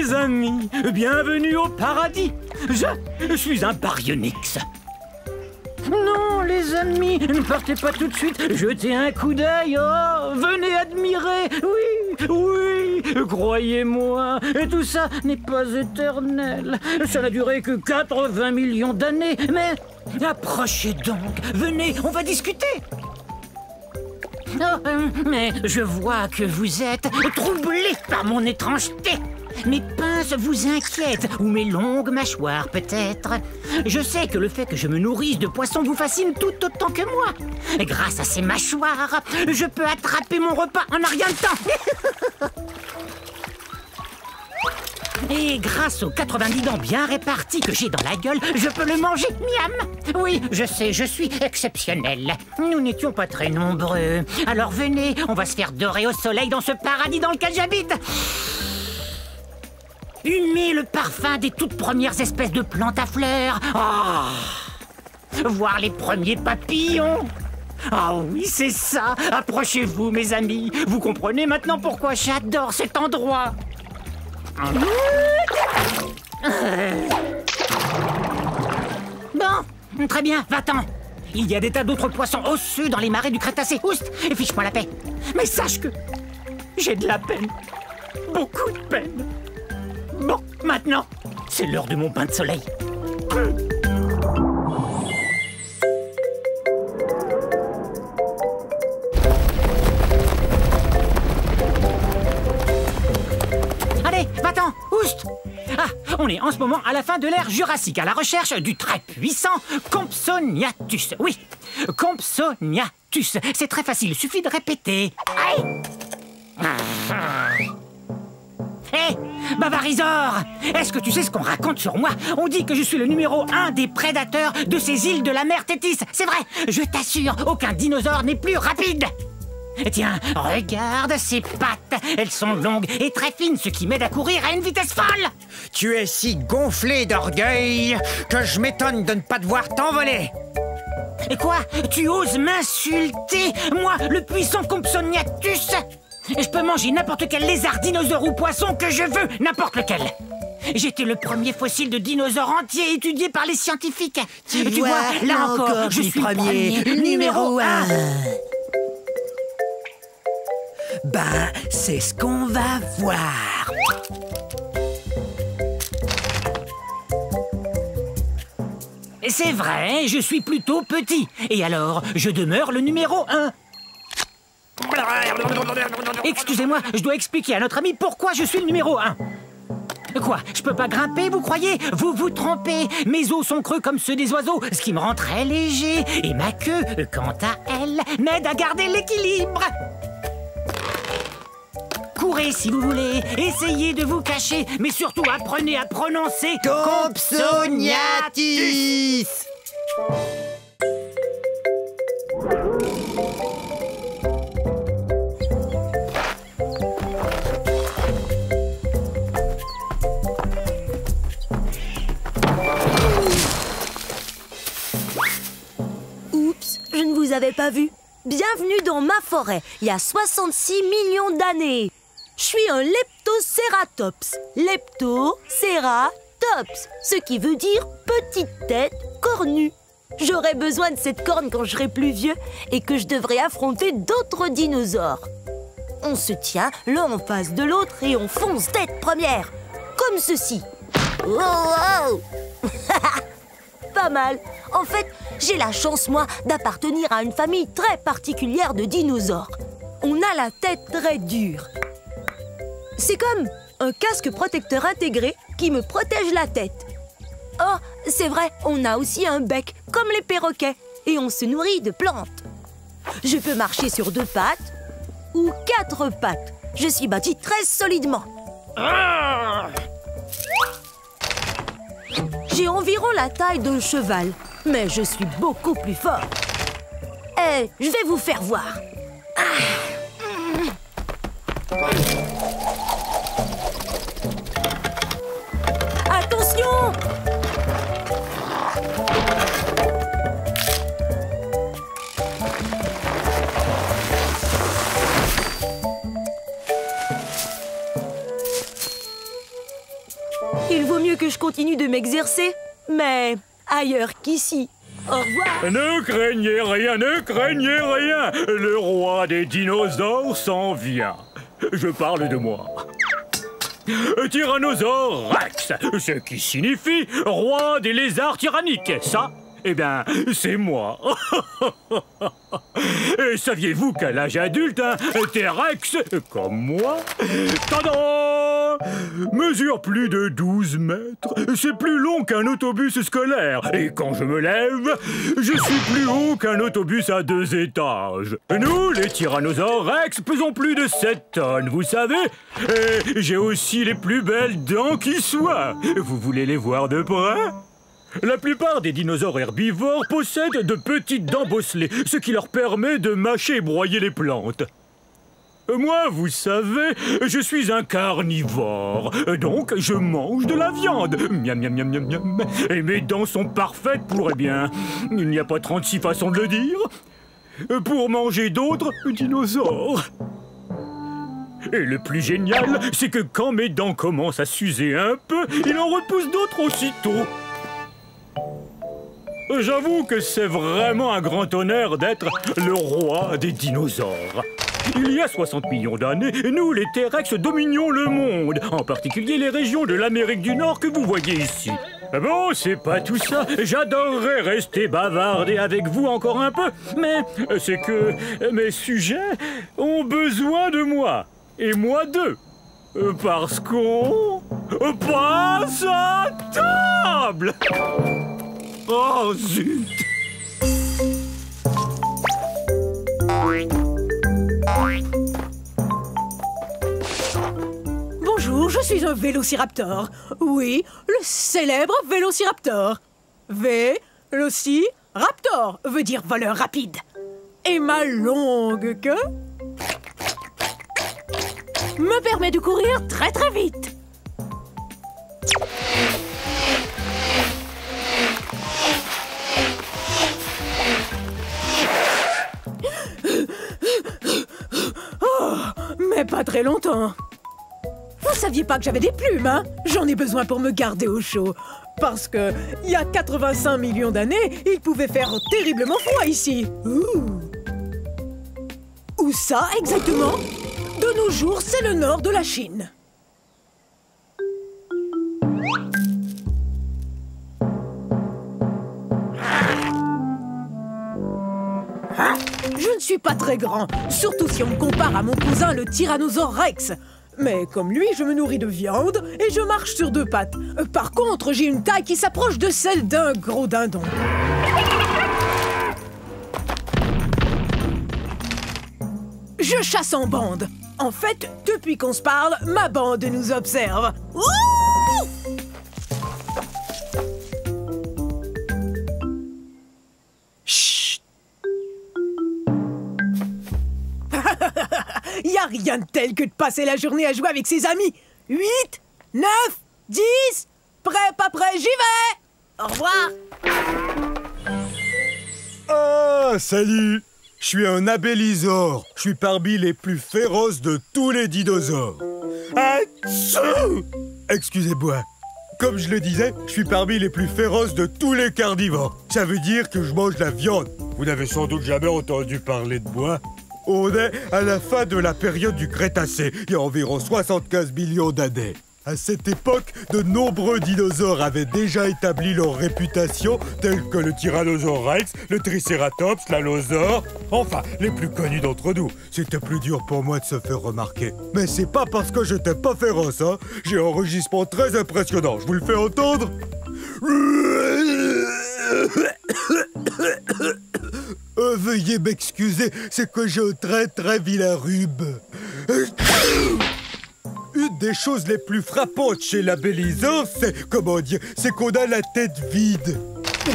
mes amis, bienvenue au paradis. Je suis un baryonyx. Non, les amis, ne partez pas tout de suite. Jetez un coup d'œil. Oh, venez admirer. Oui, oui, croyez-moi. Et tout ça n'est pas éternel. Ça n'a duré que 80 millions d'années. Mais approchez donc. Venez, on va discuter. Oh, mais je vois que vous êtes troublé par mon étrangeté. Mes pinces vous inquiètent, ou mes longues mâchoires peut-être. Je sais que le fait que je me nourrisse de poissons vous fascine tout autant que moi. Grâce à ces mâchoires, je peux attraper mon repas en un rien de temps. Et grâce aux 90 dents bien réparties que j'ai dans la gueule, je peux le manger, miam. Oui, je sais, je suis exceptionnel. Nous n'étions pas très nombreux. Alors venez, on va se faire dorer au soleil dans ce paradis dans lequel j'habite. Humer le parfum des toutes premières espèces de plantes à fleurs. Oh, voir les premiers papillons. Ah oui, c'est ça. Approchez-vous, mes amis. Vous comprenez maintenant pourquoi j'adore cet endroit. Bon, très bien, va-t'en. Il y a des tas d'autres poissons osseux dans les marais du Crétacé. Oust, et fiche-moi la paix. Mais sache que j'ai de la peine. Beaucoup de peine. Bon, maintenant, c'est l'heure de mon bain de soleil. Allez, va-t'en, oust. Ah, on est en ce moment à la fin de l'ère Jurassique, à la recherche du très puissant Compsognathus. Oui, Compsognathus. C'est très facile, il suffit de répéter. Aïe. Hé, Bavarisor, est-ce que tu sais ce qu'on raconte sur moi? On dit que je suis le numéro 1 des prédateurs de ces îles de la mer Tétis. C'est vrai, je t'assure, aucun dinosaure n'est plus rapide. Tiens, regarde ces pattes. Elles sont longues et très fines, ce qui m'aide à courir à une vitesse folle. Tu es si gonflé d'orgueil que je m'étonne de ne pas te voir t'envoler. Et quoi? Tu oses m'insulter? Moi, le puissant Compsognathus? Je peux manger n'importe quel lézard, dinosaure ou poisson que je veux, n'importe lequel. J'étais le premier fossile de dinosaure entier étudié par les scientifiques. Tu vois, là encore, je suis le premier, numéro 1. Ben, c'est ce qu'on va voir. C'est vrai, je suis plutôt petit. Et alors, je demeure le numéro 1. Excusez-moi, je dois expliquer à notre ami pourquoi je suis le numéro 1. Quoi, je peux pas grimper, vous croyez? Vous vous trompez. Mes os sont creux comme ceux des oiseaux, ce qui me rend très léger. Et ma queue, quant à elle, m'aide à garder l'équilibre. Courez si vous voulez, essayez de vous cacher, mais surtout apprenez à prononcer Compsognathus. Oups, je ne vous avais pas vu. Bienvenue dans ma forêt, il y a 66 millions d'années. Je suis un Leptoceratops. Leptoceratops, ce qui veut dire petite tête cornue. J'aurai besoin de cette corne quand je serai plus vieux et que je devrai affronter d'autres dinosaures. On se tient l'un en face de l'autre et on fonce tête première, comme ceci. Oh, oh. Pas mal. En fait, j'ai la chance, moi, d'appartenir à une famille très particulière de dinosaures. On a la tête très dure. C'est comme un casque protecteur intégré qui me protège la tête. Oh, c'est vrai, on a aussi un bec, comme les perroquets, et on se nourrit de plantes. Je peux marcher sur 2 pattes ou 4 pattes. Je suis bâti très solidement. J'ai environ la taille d'un cheval, mais je suis beaucoup plus fort. Eh, je vais vous faire voir. Attention! que je continue de m'exercer. Mais ailleurs qu'ici. Au revoir. Ne craignez rien, ne craignez rien. Le roi des dinosaures s'en vient. Je parle de moi. Tyrannosaure Rex, ce qui signifie roi des lézards tyranniques. Ça, eh bien, c'est moi. Et saviez-vous qu'à l'âge adulte, un T-Rex, comme moi, tadam, mesure plus de 12 mètres. C'est plus long qu'un autobus scolaire. Et quand je me lève, je suis plus haut qu'un autobus à 2 étages. Nous, les tyrannosaures Rex, pesons plus de 7 tonnes, vous savez. Et j'ai aussi les plus belles dents qui soient. Vous voulez les voir de près ? La plupart des dinosaures herbivores possèdent de petites dents bosselées, ce qui leur permet de mâcher et broyer les plantes. Moi, vous savez, je suis un carnivore, donc je mange de la viande. Miam, miam, miam, miam, miam. Et mes dents sont parfaites pour, eh bien, il n'y a pas 36 façons de le dire, pour manger d'autres dinosaures. Et le plus génial, c'est que quand mes dents commencent à s'user un peu, il en repousse d'autres aussitôt. J'avoue que c'est vraiment un grand honneur d'être le roi des dinosaures. Il y a 60 millions d'années, nous, les T-Rex, dominions le monde, en particulier les régions de l'Amérique du Nord que vous voyez ici. Bon, c'est pas tout ça. J'adorerais rester bavarder avec vous encore un peu, mais c'est que mes sujets ont besoin de moi, et moi d'eux. Parce qu'on passe à table. Oh, zut! Bonjour, je suis un vélociraptor. Oui, le célèbre vélociraptor. Vélociraptor veut dire voleur rapide. Et ma longue queue me permet de courir très très vite. Oh, mais pas très longtemps. Vous saviez pas que j'avais des plumes, hein? J'en ai besoin pour me garder au chaud. Parce que, il y a 85 millions d'années, il pouvait faire terriblement froid ici. Où ça, exactement? De nos jours, c'est le nord de la Chine. Je ne suis pas très grand, surtout si on me compare à mon cousin le Tyrannosaure Rex. Mais comme lui, je me nourris de viande et je marche sur 2 pattes. Par contre, j'ai une taille qui s'approche de celle d'un gros dindon. Je chasse en bande. En fait, depuis qu'on se parle, ma bande nous observe. Ouh! Chut! Y a rien de tel que de passer la journée à jouer avec ses amis. 8, 9, 10, prêt, pas prêt, j'y vais! Au revoir! Ah, salut! Je suis un abélisaure. Je suis parmi les plus féroces de tous les dinosaures. Atchou! Excusez-moi. Comme je le disais, je suis parmi les plus féroces de tous les carnivores. Ça veut dire que je mange la viande. Vous n'avez sans doute jamais entendu parler de moi. On est à la fin de la période du Crétacé, il y a environ 75 millions d'années. À cette époque, de nombreux dinosaures avaient déjà établi leur réputation, tels que le Tyrannosaure Rex, le Triceratops, l'Allosaure, enfin, les plus connus d'entre nous. C'était plus dur pour moi de se faire remarquer. Mais c'est pas parce que j'étais pas féroce, hein. J'ai un rugissement très impressionnant, je vous le fais entendre. Veuillez m'excuser, c'est que j'ai un très très vilain rhume. Une des choses les plus frappantes chez l'abélisaure, c'est, comment dire, c'est qu'on a la tête vide.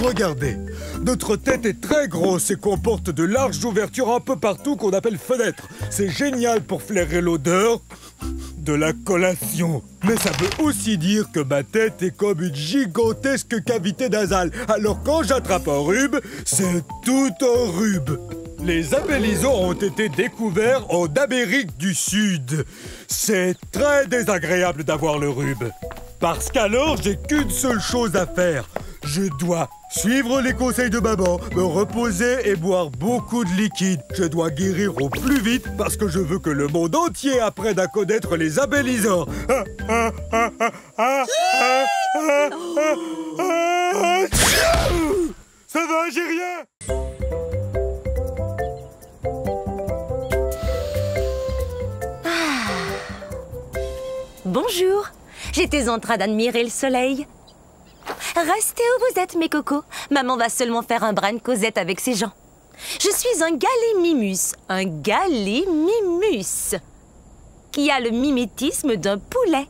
Regardez, notre tête est très grosse et comporte de larges ouvertures un peu partout qu'on appelle fenêtres. C'est génial pour flairer l'odeur de la collation. Mais ça veut aussi dire que ma tête est comme une gigantesque cavité nasale. Alors quand j'attrape un rhume, c'est tout un rhume. Les abélisaures ont été découverts en Amérique du Sud. C'est très désagréable d'avoir le rhume. Parce qu'alors, j'ai qu'une seule chose à faire. Je dois suivre les conseils de maman, me reposer et boire beaucoup de liquide. Je dois guérir au plus vite parce que je veux que le monde entier apprenne à connaître les abellisors. Ça va, j'ai rien. Bonjour, j'étais en train d'admirer le soleil. Restez où vous êtes, mes cocos. Maman va seulement faire un brin de causette avec ses gens. Je suis un gallimimus, qui a le mimétisme d'un poulet.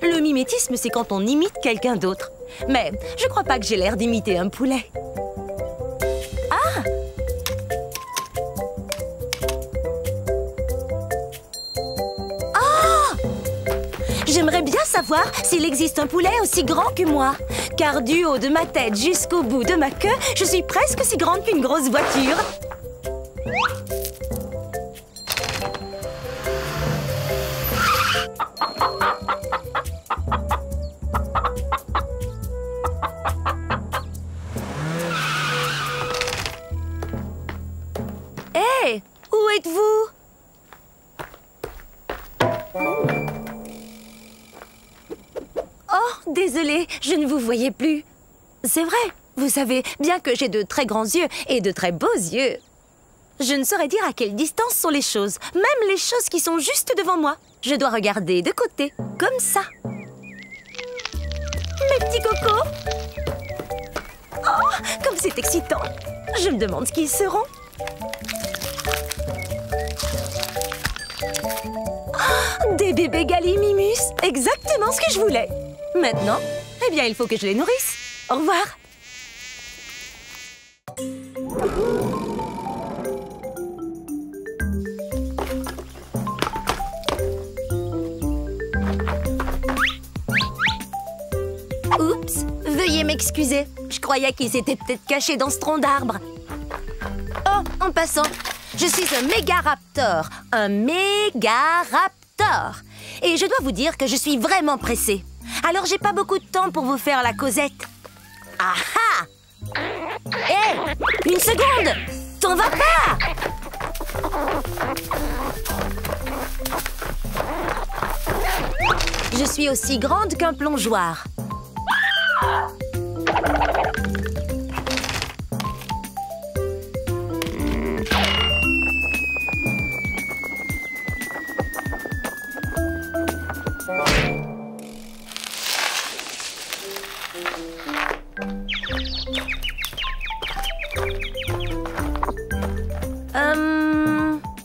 Le mimétisme, c'est quand on imite quelqu'un d'autre. Mais je crois pas que j'ai l'air d'imiter un poulet. Ah! J'aimerais bien savoir s'il existe un poulet aussi grand que moi. Car du haut de ma tête jusqu'au bout de ma queue, je suis presque aussi grande qu'une grosse voiture. Hé, où êtes-vous? Oh, désolée, je ne vous voyais plus. C'est vrai, vous savez, bien que j'ai de très grands yeux et de très beaux yeux, je ne saurais dire à quelle distance sont les choses, même les choses qui sont juste devant moi. Je dois regarder de côté, comme ça. Mes petits cocos! Oh, comme c'est excitant! Je me demande ce qu'ils seront. Oh, des bébés gallimimus, exactement ce que je voulais. Maintenant, eh bien, il faut que je les nourrisse. Au revoir. Oups, veuillez m'excuser. Je croyais qu'ils étaient peut-être cachés dans ce tronc d'arbre. Oh, en passant, je suis un mégaraptor. Un mégaraptor. Et je dois vous dire que je suis vraiment pressée. Alors j'ai pas beaucoup de temps pour vous faire la causette. Ah ah! Hé! Une seconde! T'en vas pas! Je suis aussi grande qu'un plongeoir.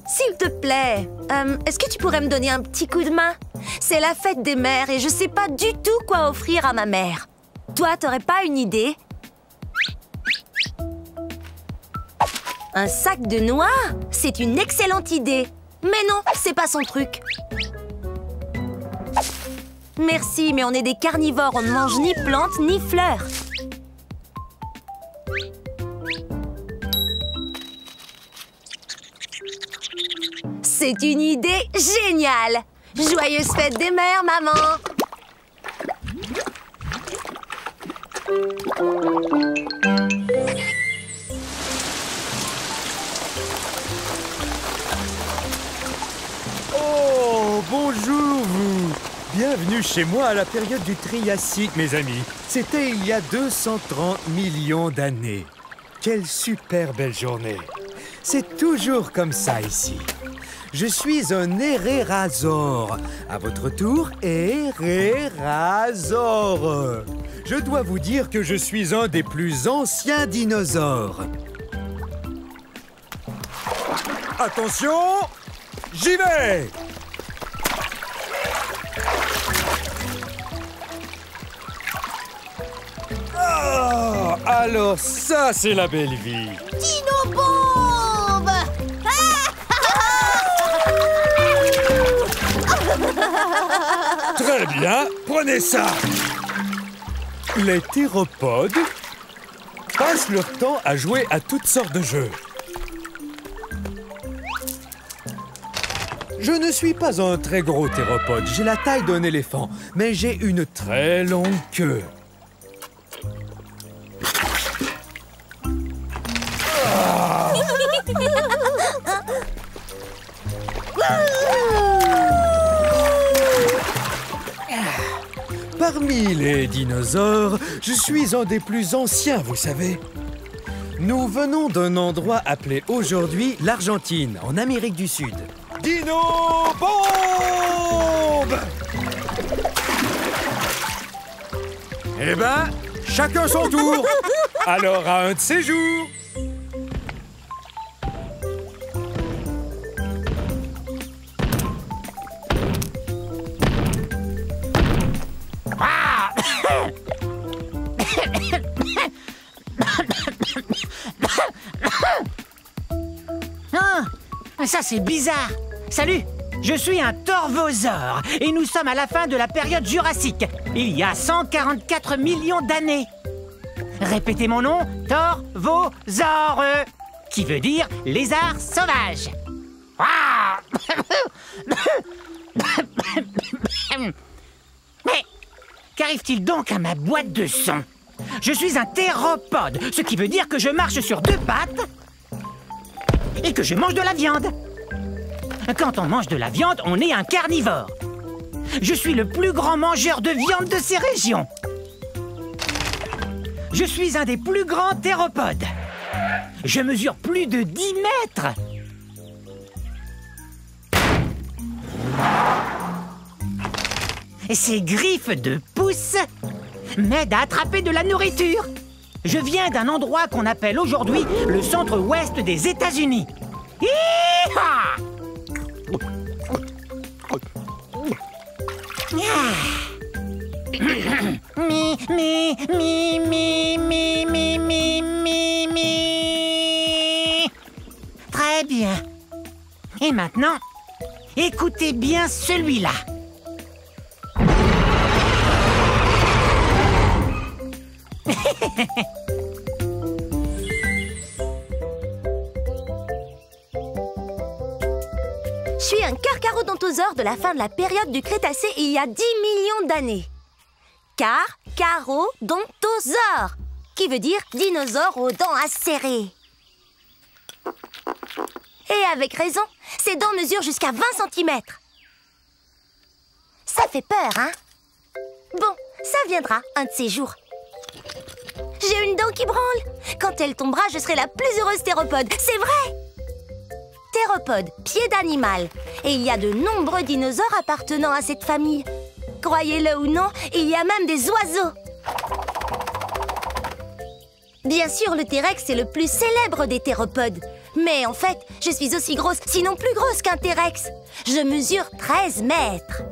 S'il te plaît, est-ce que tu pourrais me donner un petit coup de main? C'est la fête des mères et je sais pas du tout quoi offrir à ma mère. Toi, t'aurais pas une idée? Un sac de noix? C'est une excellente idée. Mais non, c'est pas son truc. Merci, mais on est des carnivores, on ne mange ni plantes ni fleurs. C'est une idée géniale! Joyeuse fête des mères, maman! Oh, bonjour vous! Bienvenue chez moi à la période du Triassique, mes amis. C'était il y a 230 millions d'années. Quelle super belle journée! C'est toujours comme ça ici. Je suis un hérérasaure. À votre tour, hérérasaure. Je dois vous dire que je suis un des plus anciens dinosaures. Attention, j'y vais! Ah, alors ça, c'est la belle vie. Dino-bombe! Très bien, prenez ça. Les théropodes passent leur temps à jouer à toutes sortes de jeux. Je ne suis pas un très gros théropode, j'ai la taille d'un éléphant, mais j'ai une très longue queue. Parmi les dinosaures, je suis un des plus anciens, vous savez. Nous venons d'un endroit appelé aujourd'hui l'Argentine, en Amérique du Sud. Dino Bombe! Eh ben, chacun son tour. Alors, à un de ces jours. Ah, ça c'est bizarre. Salut, je suis un torvosaure et nous sommes à la fin de la période jurassique, il y a 144 millions d'années. Répétez mon nom, torvosaure, qui veut dire lézard sauvage. Ah Mais qu'arrive-t-il donc à ma boîte de son? Je suis un théropode, ce qui veut dire que je marche sur deux pattes et que je mange de la viande. Quand on mange de la viande, on est un carnivore. Je suis le plus grand mangeur de viande de ces régions. Je suis un des plus grands théropodes. Je mesure plus de 10 mètres. Et ces griffes de pouce m'aident à attraper de la nourriture. Je viens d'un endroit qu'on appelle aujourd'hui le centre-ouest des États-Unis. Hi-ha! Mi, mi, mi, mi, mi, mi, mi, mi, mi. Très bien. Et maintenant, écoutez bien celui-là. Je suis un carcharodontosaure de la fin de la période du Crétacé il y a 10 millions d'années. Carcharodontosaure, qui veut dire dinosaure aux dents acérées. Et avec raison, ses dents mesurent jusqu'à 20 cm. Ça fait peur, hein? Bon, ça viendra un de ces jours. J'ai une dent qui branle. Quand elle tombera, je serai la plus heureuse théropode. C'est vrai! Théropode, pied d'animal. Et il y a de nombreux dinosaures appartenant à cette famille. Croyez-le ou non, il y a même des oiseaux. Bien sûr, le T-Rex est le plus célèbre des théropodes. Mais en fait, je suis aussi grosse, sinon plus grosse qu'un T-Rex. Je mesure 13 mètres.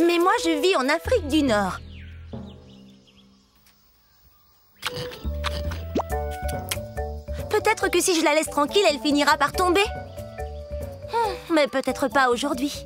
Mais moi, je vis en Afrique du Nord. Peut-être que si je la laisse tranquille, elle finira par tomber. Mais peut-être pas aujourd'hui.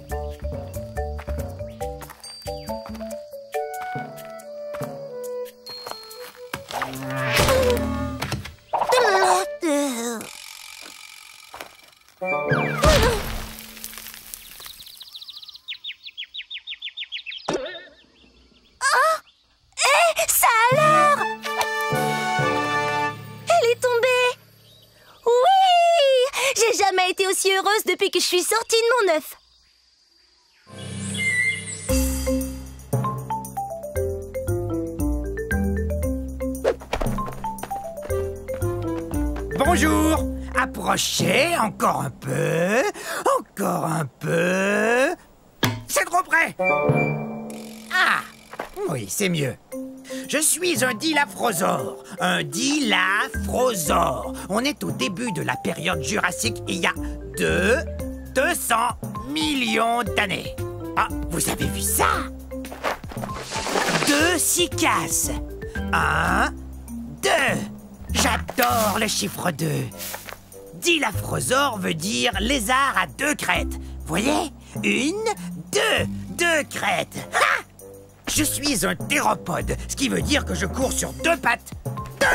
Aussi heureuse depuis que je suis sortie de mon œuf. Bonjour. Approchez encore un peu. Encore un peu. C'est trop près. Ah, oui, c'est mieux. Je suis un dilaphrosore. Un dilaphrosore. On est au début de la période jurassique, il y a 200 millions d'années. Ah, vous avez vu ça? 2 cycasses. 1, 2. J'adore le chiffre 2. Dilaphrosore veut dire lézard à 2 crêtes. Voyez? 1, 2. 2 crêtes. Ha! Je suis un théropode, ce qui veut dire que je cours sur 2 pattes. 2!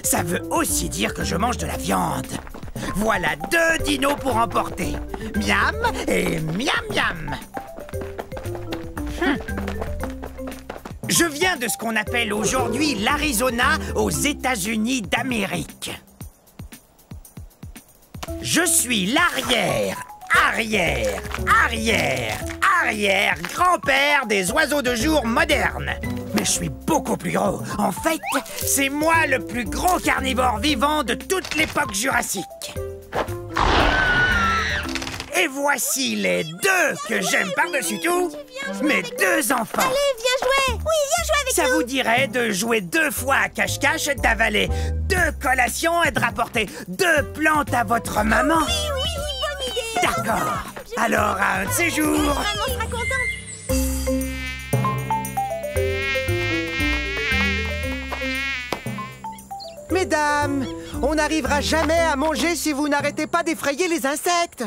Ça veut aussi dire que je mange de la viande. Voilà 2 dinos pour emporter. Miam et miam miam. Je viens de ce qu'on appelle aujourd'hui l'Arizona aux États-Unis d'Amérique. Je suis l'arrière grand-père des oiseaux de jour modernes. Mais je suis beaucoup plus gros. En fait, c'est moi le plus gros carnivore vivant de toute l'époque jurassique. Et voici les 2 que j'aime par-dessus tout, mes 2 enfants. Allez, viens jouer. Oui, viens jouer avec Ça nous. vous dirait de jouer 2 fois à cache-cache, d'avaler 2 collations et de rapporter 2 plantes à votre maman? Oui, bonne idée. D'accord. Alors, à un de ces jours... Maman sera contente. Mesdames, on n'arrivera jamais à manger si vous n'arrêtez pas d'effrayer les insectes.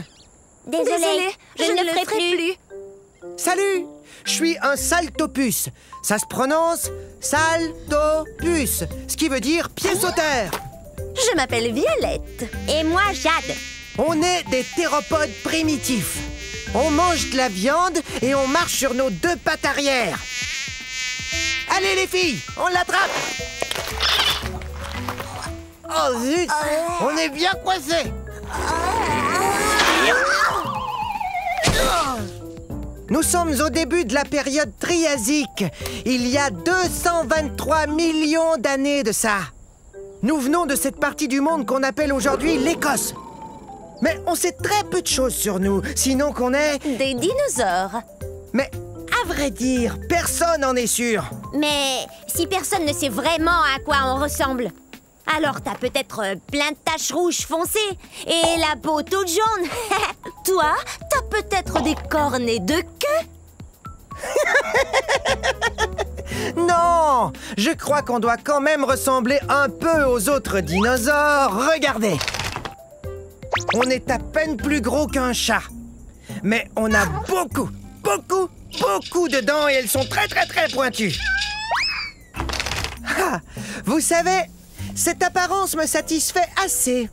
Désolée, je ne le ferai plus. Salut, je suis un saltopus. Ça se prononce saltopus, ce qui veut dire pied sauteur. Je m'appelle Violette. Et moi, Jade. On est des théropodes primitifs. On mange de la viande et on marche sur nos 2 pattes arrière. Allez les filles, on l'attrape. Oh zut, on est bien coincés. Nous sommes au début de la période triasique, il y a 223 millions d'années de ça. Nous venons de cette partie du monde qu'on appelle aujourd'hui l'Écosse. Mais on sait très peu de choses sur nous, sinon qu'on est... Des dinosaures. Mais à vrai dire, personne n'en est sûr. Mais si personne ne sait vraiment à quoi on ressemble, alors t'as peut-être plein de taches rouges foncées et la peau toute jaune. Toi, t'as peut-être des cornes et 2 queues. Non, je crois qu'on doit quand même ressembler un peu aux autres dinosaures. Regardez. On est à peine plus gros qu'un chat. Mais on a beaucoup de dents et elles sont très pointues. Ah, vous savez, cette apparence me satisfait assez.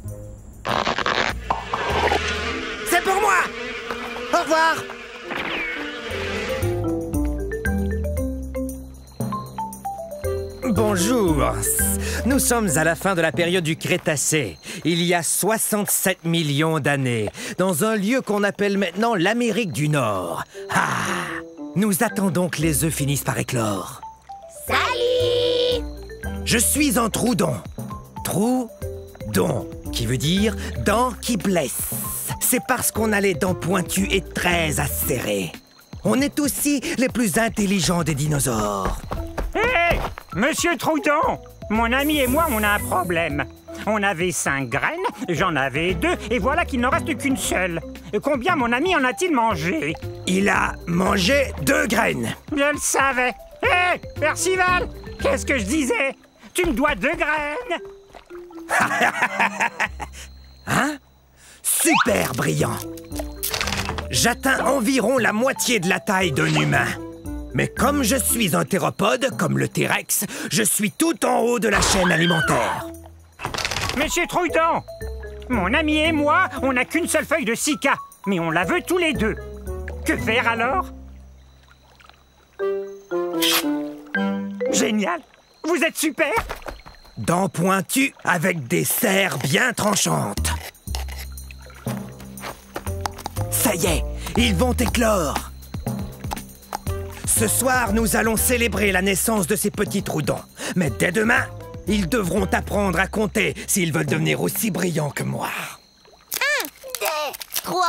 C'est pour moi! Au revoir. Bonjour. Nous sommes à la fin de la période du Crétacé, il y a 67 millions d'années, dans un lieu qu'on appelle maintenant l'Amérique du Nord. Ah! Nous attendons que les œufs finissent par éclore. Salut! Je suis un troudon. Troudon, qui veut dire dents qui blessent. C'est parce qu'on a les dents pointues et très acérées. On est aussi les plus intelligents des dinosaures. Hé! Monsieur Troudon! Mon ami et moi, on a un problème. On avait 5 graines, j'en avais 2, et voilà qu'il n'en reste qu'une seule. Et combien mon ami en a-t-il mangé? Il a mangé 2 graines. Je le savais. Hé! Percival! Qu'est-ce que je disais? Tu me dois 2 graines! Hein? Super brillant. J'atteins environ la moitié de la taille d'un humain. Mais comme je suis un théropode, comme le T-Rex, je suis tout en haut de la chaîne alimentaire. Monsieur Troudon! Mon ami et moi, on n'a qu'une seule feuille de cica, mais on la veut tous les 2. Que faire alors? Génial! Vous êtes super! Dents pointues avec des serres bien tranchantes. Ça y est, ils vont éclore. Ce soir, nous allons célébrer la naissance de ces petits troudons. Mais dès demain, ils devront apprendre à compter s'ils veulent devenir aussi brillants que moi. 1, 2, 3.